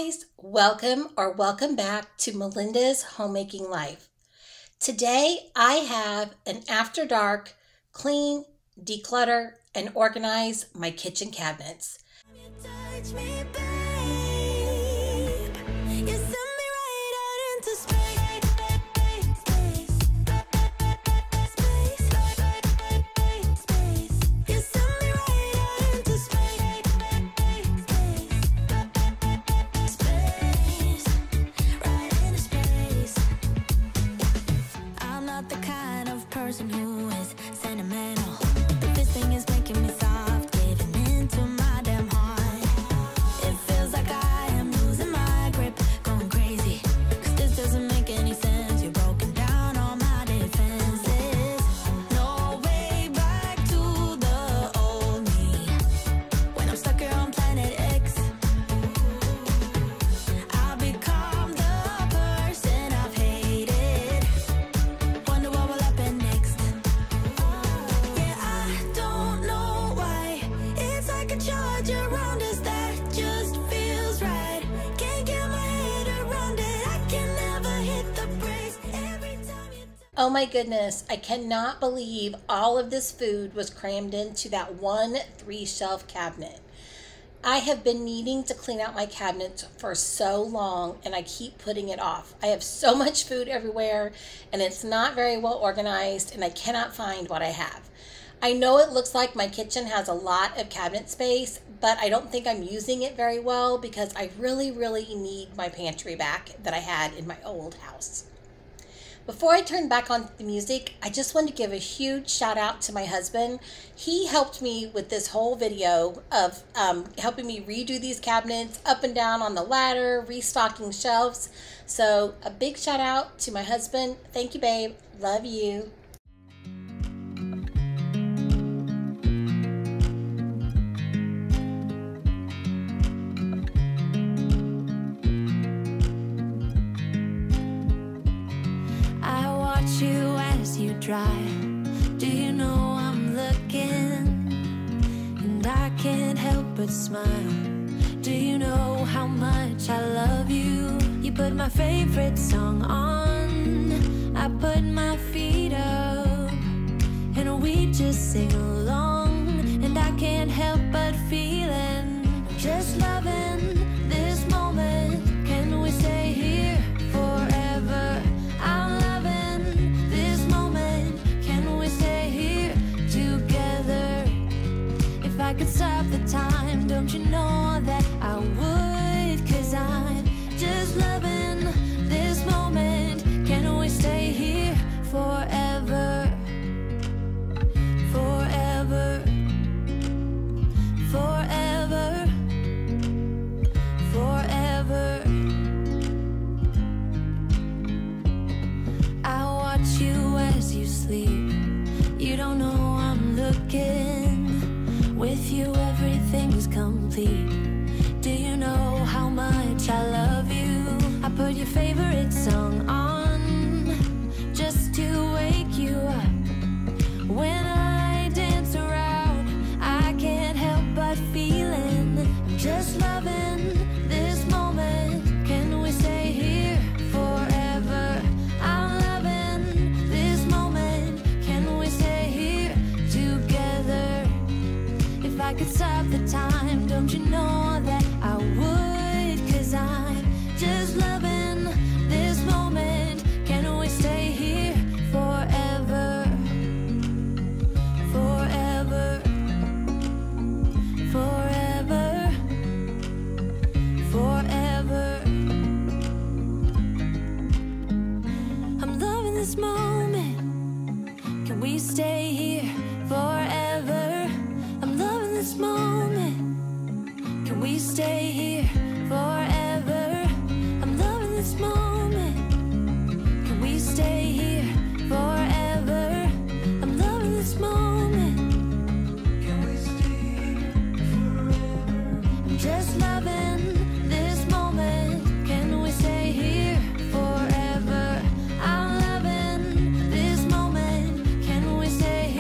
guys, welcome back to Melinda's Homemaking Life. Today I have an after dark clean, declutter, and organize my kitchen cabinets. Touch me, babe. You send me right out into space. You send me right out into space. Right into space. I'm not the kind of person who is sentimental, but this thing is making me soft, giving into my damn heart. It feels like I am losing my grip, going crazy, 'cause this doesn't make any sense. You're broken down all my defenses. No way back to the old me. When I'm stuck here on planet X, I'll become the person I've hated. Wonder what will happen next. Yeah, I don't know why. It's like a charge around us that just feels right. Can't get my head around it. I can never hit the brakes every time you Oh my goodness, I cannot believe all of this food was crammed into that one 3-shelf cabinet. I have been needing to clean out my cabinets for so long and I keep putting it off. I have so much food everywhere and it's not very well organized and I cannot find what I have. I know it looks like my kitchen has a lot of cabinet space, but I don't think I'm using it very well because I really need my pantry back that I had in my old house. Before I turn back on the music, I just want to give a huge shout out to my husband. He helped me with this whole video of helping me redo these cabinets up and down on the ladder, restocking shelves. So a big shout out to my husband. Thank you, babe. Love you. I watch you as you drive. Do you know I'm looking? And I can't help but smile. Do you know how much I love you? You put my favorite song on. I put my feet up and we just sing along. And I can't help but feeling, just loving this moment. Can we stay here forever? I'm loving this moment. Can we stay here together? If I could stop the time, don't you know that I would? 'Cause I'm just loving this moment. Can we stay here forever? Forever. Forever. Forever. I watch you as you sleep. You don't know I'm looking. With you everything's complete. Do you know how much I love you? I put your favorite song on just to wake you up. When I dance around, I can't help but feeling, I'm just loving this moment. Can we stay here forever? I'm loving this moment. Can we stay here together? If I could stop the time, don't you know that I would? 'Cause I'm just loving this moment. Can we stay here forever? Forever. Forever. Forever. I'm loving this moment. Can we stay here forever? I'm loving this moment. Can we stay here forever? I'm loving this moment. Can we stay here forever? I'm loving this moment. Can we stay here forever? I'm just loving this moment. Can we stay here forever? I'm loving this moment. Can we stay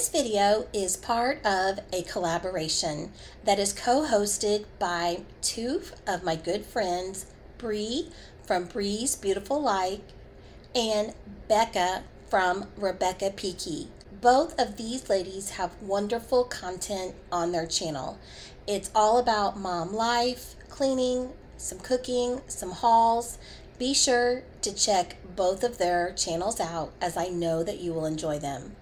This video is part of a collaboration that is co-hosted by two of my good friends, Bree from Bree's Beautiful Life and Becca from Rebecca Peaky. Both of these ladies have wonderful content on their channel. It's all about mom life, cleaning, some cooking, some hauls. Be sure to check both of their channels out, as I know that you will enjoy them.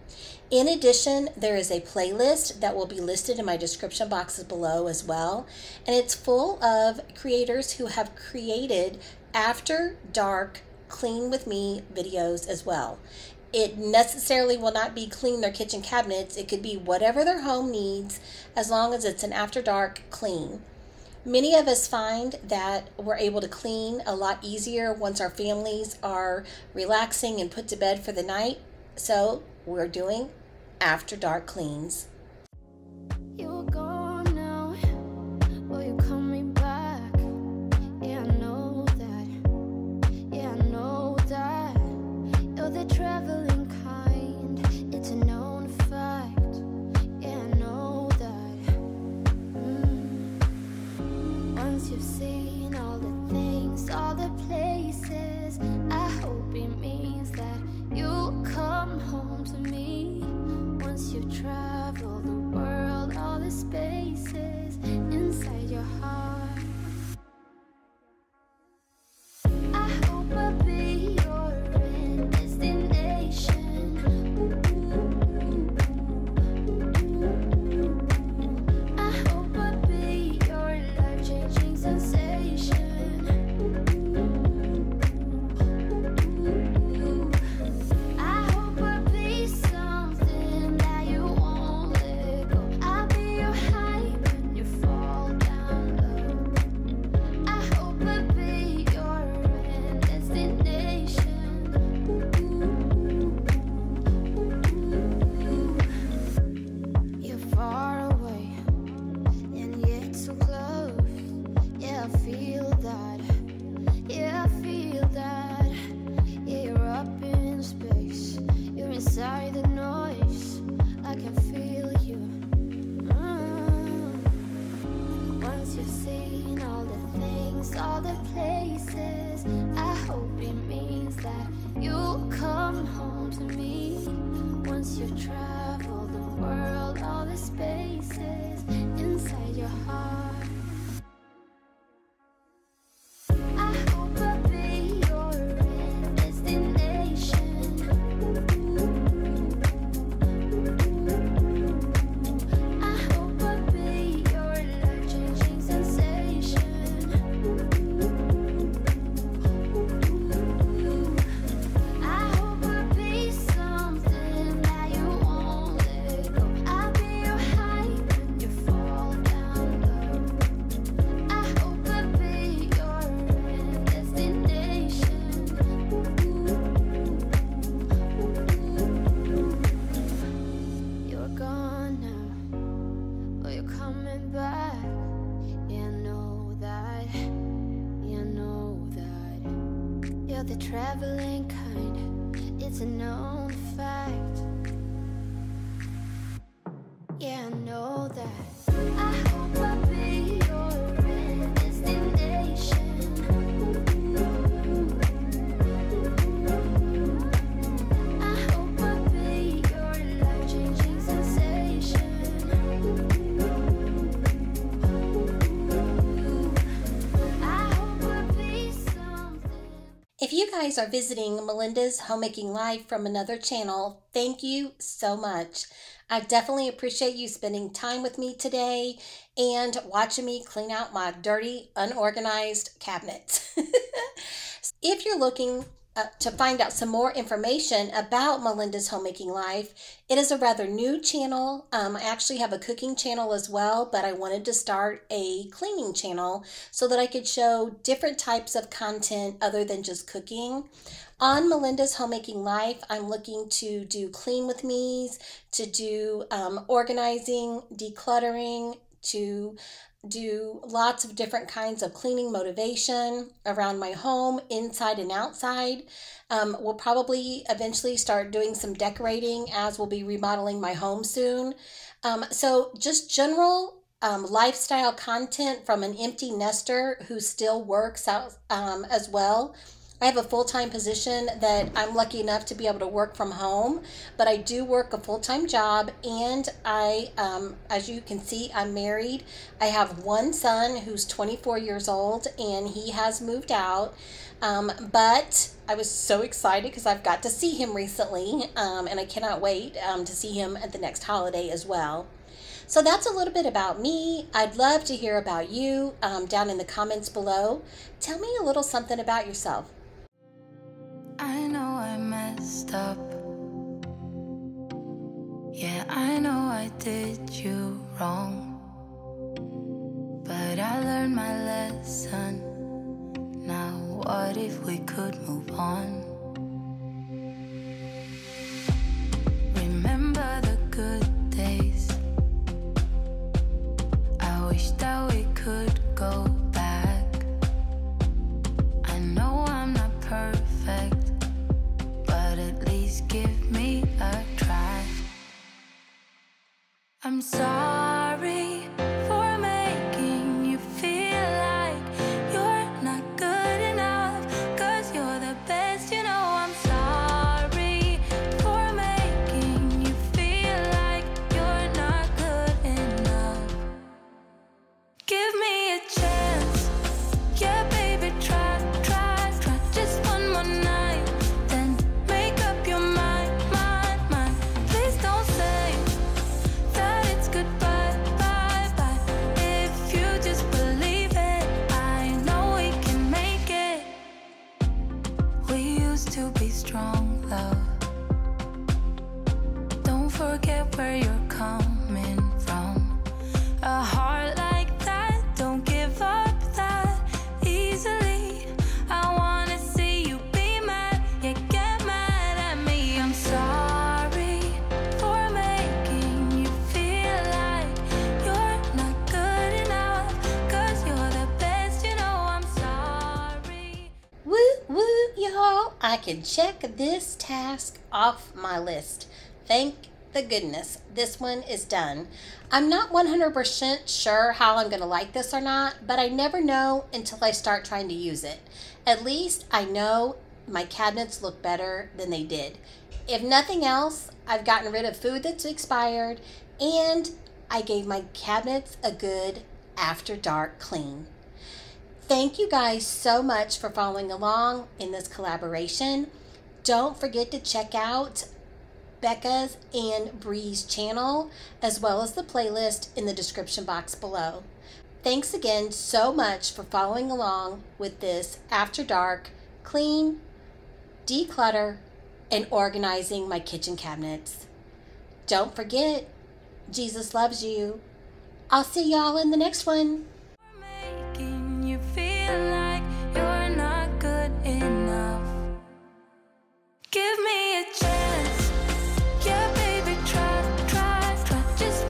In addition, there is a playlist that will be listed in my description boxes below as well, and it's full of creators who have created after dark clean with me videos as well. It necessarily will not be clean their kitchen cabinets. It could be whatever their home needs, as long as it's an after dark clean. Many of us find that we're able to clean a lot easier once our families are relaxing and put to bed for the night. So we're doing after dark cleans. You're gone now, but you're coming back. Yeah, I know that. Yeah, I know that. You're the traveling kind. It's a known fact. Yeah, I know that. Once you've seen all the things, all the places, I hope it means that you'll come home to me. Once you've traveled the world, all the spaces inside your heart, I hope I'll be your end destination. I hope I'll be your life-changing sensation. I hope I'll be something that you won't let go. I'll be your high when you fall down low. I hope I'll be your end destination. You're far away and yet so close. Yeah, I feel that. Yeah, I feel that. Yeah, you're up in space. You're inside the noise. I can feel you. Once you've seen all the things, all the places, I hope it means that you'll come home to me. Once you've traveled the world, all the spaces inside your heart, I hope I'll be your end destination. I hope I'll be your life-changing sensation. I hope I'll be something that you won't let go. I'll be your high when you fall down low. I hope I'll be your end destination. You're gone now, but you're coming back. Yeah, I know that. Yeah, I know that. You're the traveling kind. It's a known fact. Yeah, I know that. I hope I'll be your end destination. I hope I'll be your life-changing sensation. I hope I'll be something. If you guys are visiting Melinda's Homemaking Life from another channel, thank you so much. I definitely appreciate you spending time with me today and watching me clean out my dirty, unorganized cabinets. If you're looking to find out some more information about Melinda's Homemaking Life, it is a rather new channel. I actually have a cooking channel as well, but I wanted to start a cleaning channel so that I could show different types of content other than just cooking. On Melinda's Homemaking Life, I'm looking to do clean with me's, to do organizing, decluttering, to do lots of different kinds of cleaning motivation around my home, inside and outside. We'll probably eventually start doing some decorating as we'll be remodeling my home soon. So just general lifestyle content from an empty nester who still works out as well. I have a full-time position that I'm lucky enough to be able to work from home, but I do work a full-time job, and as you can see, I'm married. I have one son who's 24 years old, and he has moved out, but I was so excited because I've got to see him recently, and I cannot wait to see him at the next holiday as well. So that's a little bit about me. I'd love to hear about you down in the comments below. Tell me a little something about yourself. I know I messed up. Yeah, I know I did you wrong. But I learned my lesson. Now what if we could move on? Remember the good days. I wish that we could go back. I know I'm not perfect, but at least give me a try. I'm sorry for making you feel like you're not good enough, 'cause you're the best, you know. I'm sorry for making you feel like you're not good enough. Give me a chance, yeah baby, try just one more night, then make up your mind. Please don't say that it's goodbye, bye. If you just believe it, I know we can make it. We used to be strong, love. Don't forget where you're coming from. A heart like that don't give up that easily. I wanna see you be mad, yeah, get mad at me. I'm sorry for making you feel like you're not good enough, 'cause you're the best, you know. I'm sorry. Woo woo, y'all. I can check this task off my list. Thank the goodness this one is done. I'm not 100% sure how I'm going to like this or not, but I never know until I start trying to use it. At least I know my cabinets look better than they did. If nothing else, I've gotten rid of food that's expired, and I gave my cabinets a good after dark clean. Thank you guys so much for following along in this collaboration. Don't forget to check out Becca's and Bree's channel, as well as the playlist in the description box below. Thanks again so much for following along with this after dark clean, declutter, and organizing my kitchen cabinets. Don't forget, Jesus loves you. I'll see y'all in the next one.